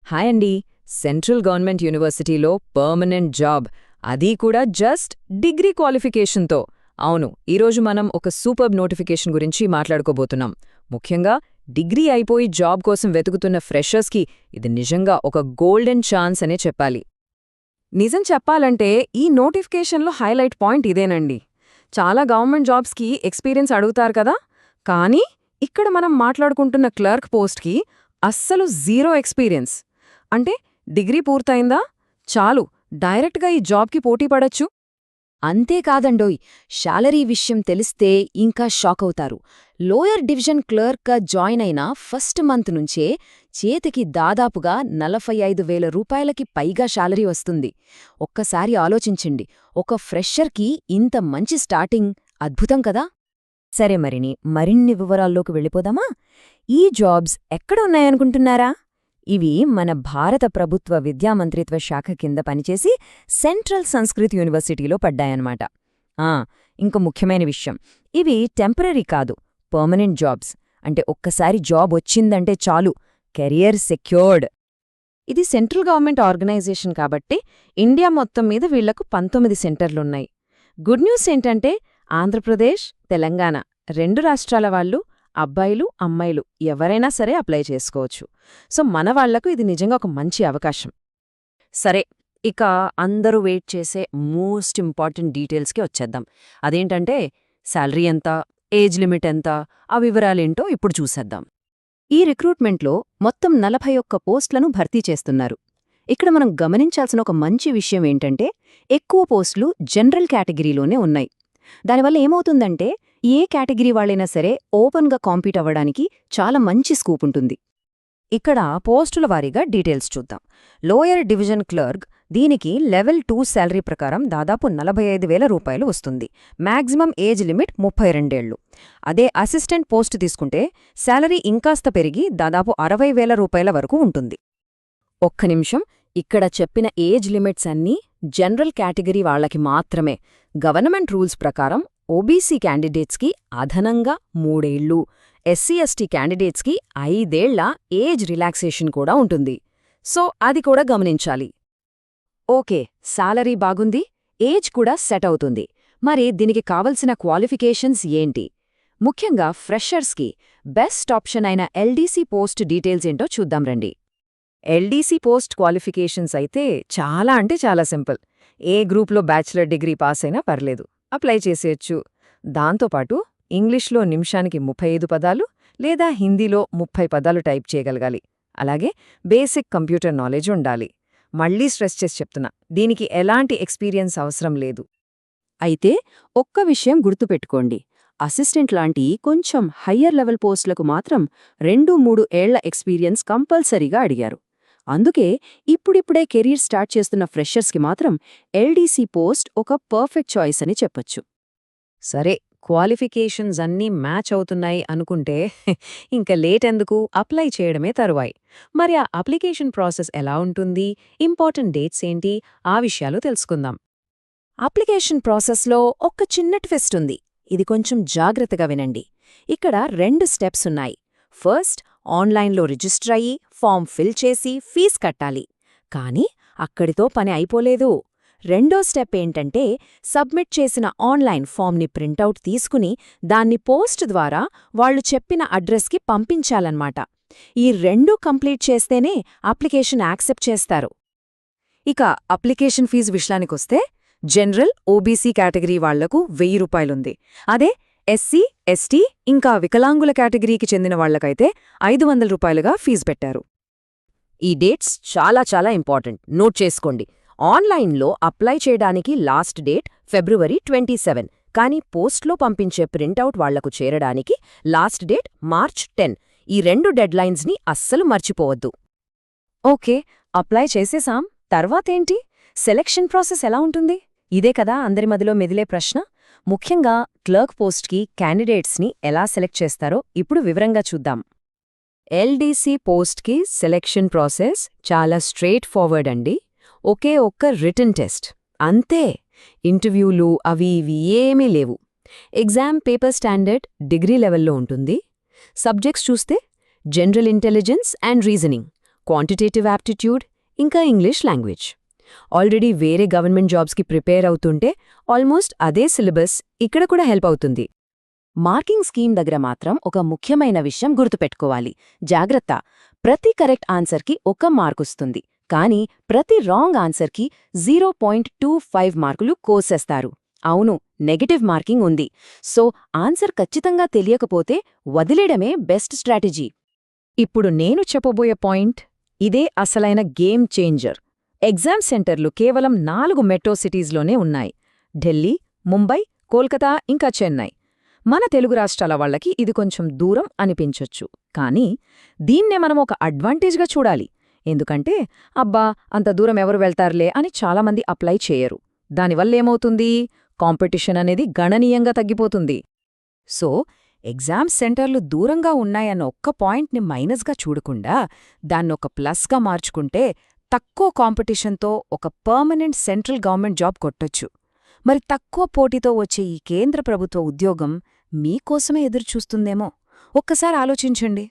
Hi అండి. Central government యూనివర్సిటీలో permanent job, అదీ కూడా జస్ట్ డిగ్రీ క్వాలిఫికేషన్తో. అవును, ఈరోజు మనం ఒక సూపర్బ్ నోటిఫికేషన్ గురించి మాట్లాడుకోబోతున్నాం. ముఖ్యంగా డిగ్రీ అయిపోయి జాబ్ కోసం వెతుకుతున్న ఫ్రెషర్స్కి ఇది నిజంగా ఒక గోల్డెన్ ఛాన్స్ అనే చెప్పాలి. నిజం చెప్పాలంటే ఈ నోటిఫికేషన్లో హైలైట్ పాయింట్ ఇదేనండి. చాలా గవర్నమెంట్ జాబ్స్కి ఎక్స్పీరియన్స్ అడుగుతారు కదా, కానీ ఇక్కడ మనం మాట్లాడుకుంటున్న క్లర్క్ పోస్ట్కి అస్సలు జీరో ఎక్స్పీరియన్స్. అంటే డిగ్రీ పూర్తయిందా చాలు, డైరెక్ట్గా ఈ జాబ్కి పోటీ పడొచ్చు. అంతేకాదండోయ్, శాలరీ విషయం తెలిస్తే ఇంకా షాక్ అవుతారు. లోయర్ డివిజన్ క్లర్క్గా జాయిన్ అయిన ఫస్ట్ మంత్ నుంచే చేతికి దాదాపుగా 45,000 రూపాయలకి పైగా శాలరీ వస్తుంది. ఒక్కసారి ఆలోచించండి, ఒక ఫ్రెషర్కి ఇంత మంచి స్టార్టింగ్ అద్భుతం కదా. సరే, మరిన్ని వివరాల్లోకి వెళ్ళిపోదామా? ఈ జాబ్స్ ఎక్కడ ఉన్నాయనుకుంటున్నారా? ఇవి మన భారత ప్రభుత్వ విద్యామంత్రిత్వ శాఖ కింద పనిచేసి సెంట్రల్ సంస్కృత్ యూనివర్సిటీలో పడ్డాయన్నమాట. ఇంక ముఖ్యమైన విషయం, ఇవి టెంపరరీ కాదు, పర్మనెంట్ జాబ్స్. అంటే ఒక్కసారి జాబ్ వచ్చిందంటే చాలు, కెరియర్ సెక్యూర్డ్. ఇది సెంట్రల్ గవర్నమెంట్ ఆర్గనైజేషన్ కాబట్టి ఇండియా మొత్తం మీద వీళ్లకు 19 సెంటర్లున్నాయి. గుడ్ న్యూస్ ఏంటంటే ఆంధ్రప్రదేశ్, తెలంగాణ 2 రాష్ట్రాల వాళ్ళు, అబ్బాయిలు అమ్మాయిలు ఎవరైనా సరే అప్లై చేసుకోవచ్చు. సో మన వాళ్లకు ఇది నిజంగా ఒక మంచి అవకాశం. సరే, ఇక అందరూ వెయిట్ చేసే మోస్ట్ ఇంపార్టెంట్ డీటెయిల్స్కి వచ్చేద్దాం. అదేంటంటే శాలరీ ఎంత, ఏజ్ లిమిట్ ఎంత, ఆ వివరాలేంటో ఇప్పుడు చూసేద్దాం. ఈ రిక్రూట్మెంట్లో మొత్తం 41 పోస్టులను భర్తీ చేస్తున్నారు. ఇక్కడ మనం గమనించాల్సిన ఒక మంచి విషయం ఏంటంటే ఎక్కువ పోస్టులు జనరల్ కేటగిరీలోనే ఉన్నాయి. దానివల్ల ఏమవుతుందంటే ఏ కేటగిరీ వాళ్ళైనా సరే ఓపెన్గా కాంపీట్ అవ్వడానికి చాలా మంచి స్కోప్ ఉంటుంది. ఇక్కడ పోస్టుల వారీగా డీటెయిల్స్ చూద్దాం. లోయర్ డివిజన్ క్లర్క్, దీనికి లెవెల్ 2 శాలరీ ప్రకారం దాదాపు 45,000 రూపాయలు వస్తుంది. మ్యాక్సిమం ఏజ్ లిమిట్ 32 ఏళ్లు. అదే అసిస్టెంట్ పోస్ట్ తీసుకుంటే శాలరీ ఇంకాస్త పెరిగి దాదాపు 60,000 రూపాయల వరకు ఉంటుంది. ఒక్క నిమిషం, ఇక్కడ చెప్పిన ఏజ్ లిమిట్స్ అన్నీ జనరల్ కేటగిరీ వాళ్లకి మాత్రమే. గవర్నమెంట్ రూల్స్ ప్రకారం ఓబీసీ క్యాండిడేట్స్కి అదనంగా 3 ఏళ్లు, ఎస్సీ ఎస్టీ క్యాండిడేట్స్కి 5 ఏళ్ల ఏజ్ రిలాక్సేషన్ కూడా ఉంటుంది. సో అది కూడా గమనించాలి. ఓకే, శాలరీ బాగుంది, ఏజ్ కూడా సెట్ అవుతుంది. మరి దీనికి కావలసిన క్వాలిఫికేషన్స్ ఏంటి? ముఖ్యంగా ఫ్రెషర్స్కి బెస్ట్ ఆప్షన్ అయిన ఎల్డీసీ పోస్ట్ డీటెయిల్స్ ఏంటో చూద్దాం రండి. ఎల్డీసీ పోస్ట్ క్వాలిఫికేషన్స్ అయితే చాలా సింపుల్. ఏ గ్రూప్లో బ్యాచిలర్ డిగ్రీ పాస్ అయినా పర్లేదు, అప్లై చేసేయచ్చు. దాంతోపాటు ఇంగ్లీష్లో నిమిషానికి 35 పదాలు లేదా హిందీలో 30 పదాలు టైప్ చేయగలగాలి. అలాగే బేసిక్ కంప్యూటర్ నాలెడ్జ్ ఉండాలి. మళ్లీ స్ట్రెస్ చేసి చెప్తున్నా, దీనికి ఎలాంటి ఎక్స్పీరియన్స్ అవసరం లేదు. అయితే ఒక్క విషయం గుర్తుపెట్టుకోండి, అసిస్టెంట్ లాంటి కొంచెం హయ్యర్ లెవెల్ పోస్టులకు మాత్రం 2-3 ఏళ్ల ఎక్స్పీరియన్స్ కంపల్సరీగా అడిగారు. అందుకే ఇప్పుడిప్పుడే కెరీర్ స్టార్ట్ చేస్తున్న ఫ్రెషర్స్కి మాత్రం ఎల్డీసీ పోస్ట్ ఒక పర్ఫెక్ట్ చాయిస్ అని చెప్పొచ్చు. సరే, క్వాలిఫికేషన్స్ అన్నీ మ్యాచ్ అవుతున్నాయి అనుకుంటే ఇంక లేట్ ఎందుకు, అప్లై చేయడమే తరువాయి. మరి ఆ అప్లికేషన్ ప్రాసెస్ ఎలా ఉంటుంది, ఇంపార్టెంట్ డేట్స్ ఏంటి, ఆ విషయాలు తెలుసుకుందాం. అప్లికేషన్ ప్రాసెస్లో ఒక చిన్న ట్విస్ట్ ఉంది. ఇది కొంచెం జాగ్రత్తగా వినండి. ఇక్కడ 2 స్టెప్స్ ఉన్నాయి. ఫస్ట్, ఆన్లైన్లో రిజిస్టర్ అయ్యి ఫామ్ ఫిల్ చేసి ఫీజ్ కట్టాలి. కానీ అక్కడితో పని అయిపోలేదు. రెండో స్టెప్ ఏంటంటే సబ్మిట్ చేసిన ఆన్లైన్ ఫామ్ని ప్రింటౌట్ తీసుకుని దాన్ని పోస్ట్ ద్వారా వాళ్లు చెప్పిన అడ్రస్కి పంపించాలన్నమాట. ఈ 2 కంప్లీట్ చేస్తేనే అప్లికేషన్ యాక్సెప్ట్ చేస్తారు. ఇక అప్లికేషన్ ఫీజు విషయానికొస్తే జనరల్, ఓబీసీ కేటగిరీ వాళ్లకు 1000 రూపాయలుంది. అదే ఎస్సీ, ఎస్టీ ఇంకా వికలాంగుల కేటగిరీకి చెందిన వాళ్లకైతే 500 రూపాయలుగా ఫీజు పెట్టారు. ఈ డేట్స్ చాలా ఇంపార్టెంట్, నోట్ చేసుకోండి. ఆన్లైన్లో అప్లై చేయడానికి లాస్ట్ డేట్ ఫిబ్రవరి 27, కానీ పోస్ట్లో పంపించే ప్రింటౌట్ వాళ్లకు చేరడానికి లాస్ట్ డేట్ మార్చ్ 10. ఈ 2 డెడ్లైన్స్ని అస్సలు మర్చిపోవద్దు. ఓకే, అప్లై చేసేసాం, తర్వాతేంటి? సెలెక్షన్ ప్రాసెస్ ఎలా ఉంటుంది? ఇదే కదా అందరి మదిలో మెదిలే ప్రశ్న. ముఖ్యంగా క్లర్క్ పోస్ట్కి క్యాండిడేట్స్ని ఎలా సెలెక్ట్ చేస్తారో ఇప్పుడు వివరంగా చూద్దాం. ఎల్డీసీ పోస్ట్కి సెలెక్షన్ ప్రాసెస్ చాలా స్ట్రెయిట్ ఫార్వర్డ్ అండి. ఒకే ఒక్క రిటన్ టెస్ట్, అంతే. ఇంటర్వ్యూలు అవి ఇవి ఏమీ లేవు. ఎగ్జామ్ పేపర్ స్టాండర్డ్ డిగ్రీ లెవెల్లో ఉంటుంది. సబ్జెక్ట్స్ చూస్తే general intelligence and reasoning, quantitative aptitude, ఇంకా ఇంగ్లీష్ లాంగ్వేజ్. ఆల్రెడీ వేరే గవర్నమెంట్ జాబ్స్కి ప్రిపేర్ అవుతుంటే ఆల్మోస్ట్ అదే సిలబస్ ఇక్కడ కూడా హెల్ప్ అవుతుంది. మార్కింగ్ స్కీమ్ దగ్గర మాత్రం ఒక ముఖ్యమైన విషయం గుర్తుపెట్టుకోవాలి. జాగ్రత్త, ప్రతి కరెక్ట్ ఆన్సర్కి 1 మార్కుస్తుంది, కానీ ప్రతి రాంగ్ ఆన్సర్కి 0.25 మార్కులు కోసేస్తారు. అవును, నెగటివ్ మార్కింగ్ ఉంది. సో ఆన్సర్ ఖచ్చితంగా తెలియకపోతే వదిలేయడమే బెస్ట్ స్ట్రాటజీ. ఇప్పుడు నేను చెప్పబోయే పాయింట్ ఇదే అసలైన గేమ్ చేంజర్. ఎగ్జామ్ సెంటర్లు కేవలం 4 మెట్రో సిటీస్లోనే ఉన్నాయి: ఢిల్లీ, ముంబై, కోల్కతా, ఇంకా చెన్నై. మన తెలుగు రాష్ట్రాల వాళ్లకి ఇది కొంచెం దూరం అనిపించొచ్చు, కానీ దీన్నే మనం ఒక అడ్వాంటేజ్గా చూడాలి. ఎందుకంటే అబ్బా అంత దూరం ఎవరు వెళ్తారులే అని చాలామంది అప్లై చేయరు. దానివల్లేమవుతుంది? కాంపిటీషన్ అనేది గణనీయంగా తగ్గిపోతుంది. సో ఎగ్జామ్ సెంటర్లు దూరంగా ఉన్నాయన్న ఒక్క పాయింట్ని మైనస్గా చూడకుండా దాన్నొక ప్లస్గా మార్చుకుంటే తక్కువ కాంపిటీషన్తో ఒక పర్మనెంట్ సెంట్రల్ గవర్నమెంట్ జాబ్ కొట్టొచ్చు. మరి తక్కువ పోటీతో వచ్చే ఈ కేంద్ర ప్రభుత్వ ఉద్యోగం మీకోసమే ఎదురుచూస్తుందేమో. ఒక్కసారి ఆలోచించండి.